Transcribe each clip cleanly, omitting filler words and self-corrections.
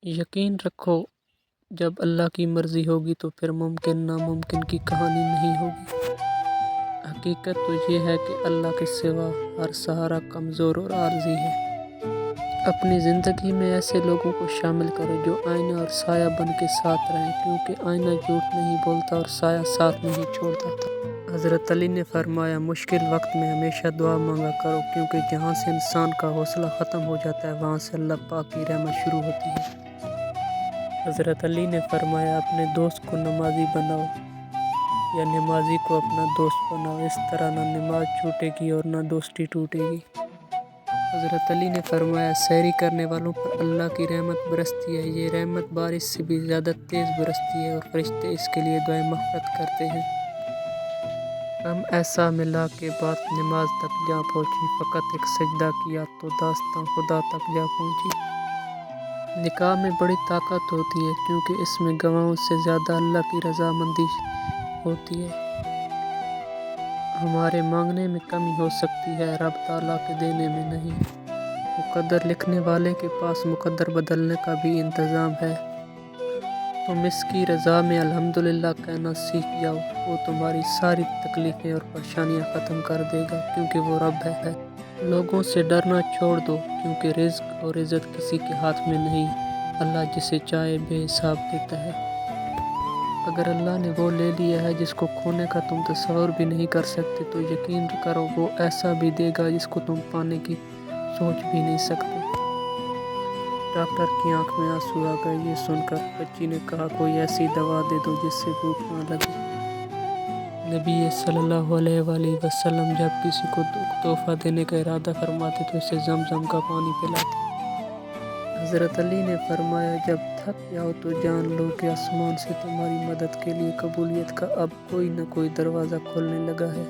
यकीन रखो, जब अल्लाह की मर्ज़ी होगी तो फिर मुमकिन नामुमकिन की कहानी नहीं होगी। हकीकत तो ये है कि अल्लाह के सिवा हर सहारा कमज़ोर और आर्जी है। अपनी ज़िंदगी में ऐसे लोगों को शामिल करो जो आईना और साया बन के साथ रहें, क्योंकि आईना झूठ नहीं बोलता और साया साथ नहीं छोड़ता था। हज़रत अली ने फरमाया, मुश्किल वक्त में हमेशा दुआ मांगा करो, क्योंकि जहाँ से इंसान का हौसला ख़त्म हो जाता है वहाँ से अल्लाह पाक की रहमत शुरू होती है। हज़रत अली ने फरमाया, अपने दोस्त को नमाजी बनाओ या नमाजी को अपना दोस्त बनाओ, इस तरह ना नमाज छूटेगी और ना दोस्ती टूटेगी। हज़रत अली ने फरमाया, सैरी करने वालों पर अल्लाह की रहमत बरसती है, ये रहमत बारिश से भी ज़्यादा तेज़ बरसती है और फरिश्ते इसके लिए दुआएं मग़फ़िरत करते हैं। हम ऐसा मिला के बात नमाज तक जा पहुँची, फ़कत एक सजदा किया तो दास्तां खुदा तक जा पहुँची। निकाह में बड़ी ताकत होती है, क्योंकि इसमें गवाहों से ज़्यादा अल्लाह की रज़ामंदी होती है। हमारे मांगने में कमी हो सकती है, रब ताला के देने में नहीं। मुक़द्दर लिखने वाले के पास मुक़द्दर बदलने का भी इंतज़ाम है। तुम इसकी रज़ा में अल्हम्दुलिल्लाह कहना सीख जाओ, वो तुम्हारी सारी तकलीफ़ें और परेशानियाँ ख़त्म कर देगा, क्योंकि वो रब है। लोगों से डरना छोड़ दो, क्योंकि रिज़्क़ और इज़्ज़त किसी के हाथ में नहीं, अल्लाह जिसे चाहे बेहिसाब देता है। अगर अल्लाह ने वो ले लिया है जिसको खोने का तुम तसव्वुर भी नहीं कर सकते, तो यकीन करो वो ऐसा भी देगा जिसको तुम पाने की सोच भी नहीं सकते। डॉक्टर की आंख में आंसू आ गए ये सुनकर। बच्ची ने कहा, कोई ऐसी दवा दे दो जिससे भूख ना लगे। नबी सल्लल्लाहु अलैहि वसल्लम जब किसी को तोहफा देने का इरादा फरमाते तो उसे ज़मज़म का पानी पिलाते। हज़रत अली ने फरमाया, जब थक जाओ तो जान लो कि आसमान से तुम्हारी मदद के लिए कबूलियत का अब कोई न कोई दरवाज़ा खुलने लगा है।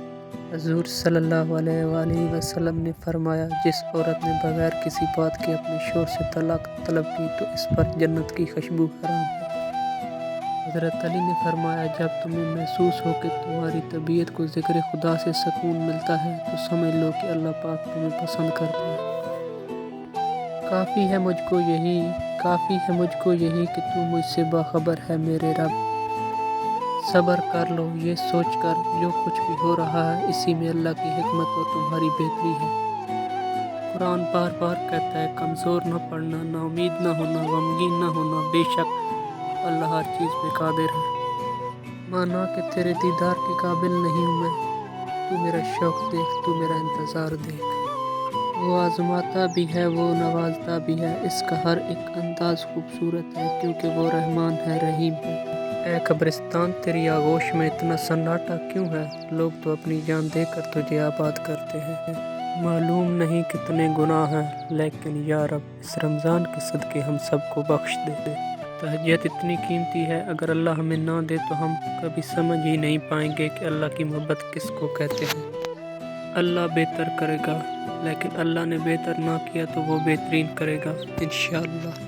हज़ूर सल्लल्लाहु अलैहि वसल्लम ने फरमाया, जिस औरत ने बगैर किसी बात के अपने शौहर से तलाक तलब की तो इस पर जन्नत की खुशबू हराम है। हज़रत अली ने फरमाया, जब तुम्हें महसूस हो कि तुम्हारी तबीयत को ज़िक्र खुदा से सुकून मिलता है तो समझ लो कि अल्लाह पाक तुम्हें पसंद करता है। काफ़ी है मुझको यही कि तू मुझसे बाखबर है मेरे रब। सब्र कर लो, ये सोच कर जो कुछ भी हो रहा है इसी में अल्लाह की हिकमत और तुम्हारी बेहतरी है। कुरान बार बार कहता है, कमज़ोर न पड़ना, नाउमीद न होना, गमगीन न होना, बेशक अल्लाह हर चीज़ पे कादिर है। माना कि तेरे दीदार के काबिल नहीं हूँ मैं, तू मेरा शौक़ देख, तू मेरा इंतज़ार देख। वो आज़माता भी है, वो नवाजता भी है, इसका हर एक अंदाज़ खूबसूरत है, क्योंकि वो रहमान है, रहीम है। ऐ कब्रिस्तान, तेरी आगोश में इतना सन्नाटा क्यों है? लोग तो अपनी जान देकर तुझे आबाद करते हैं। मालूम नहीं कितने गुनाह हैं, लेकिन या रब इस रमज़ान के सदक़े हम सबको बख्श दे। तहज्जुद इतनी कीमती है, अगर अल्लाह हमें ना दे तो हम कभी समझ ही नहीं पाएंगे कि अल्लाह की मोहब्बत किसको कहते हैं। अल्लाह बेहतर करेगा, लेकिन अल्लाह ने बेहतर ना किया तो वो बेहतरीन करेगा इंशाअल्लाह।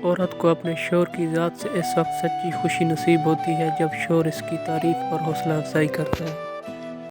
औरत को अपने शौहर की ज़ात से इस वक्त सच्ची खुशी नसीब होती है जब शौहर इसकी तारीफ़ और हौसला अफजाई करता है।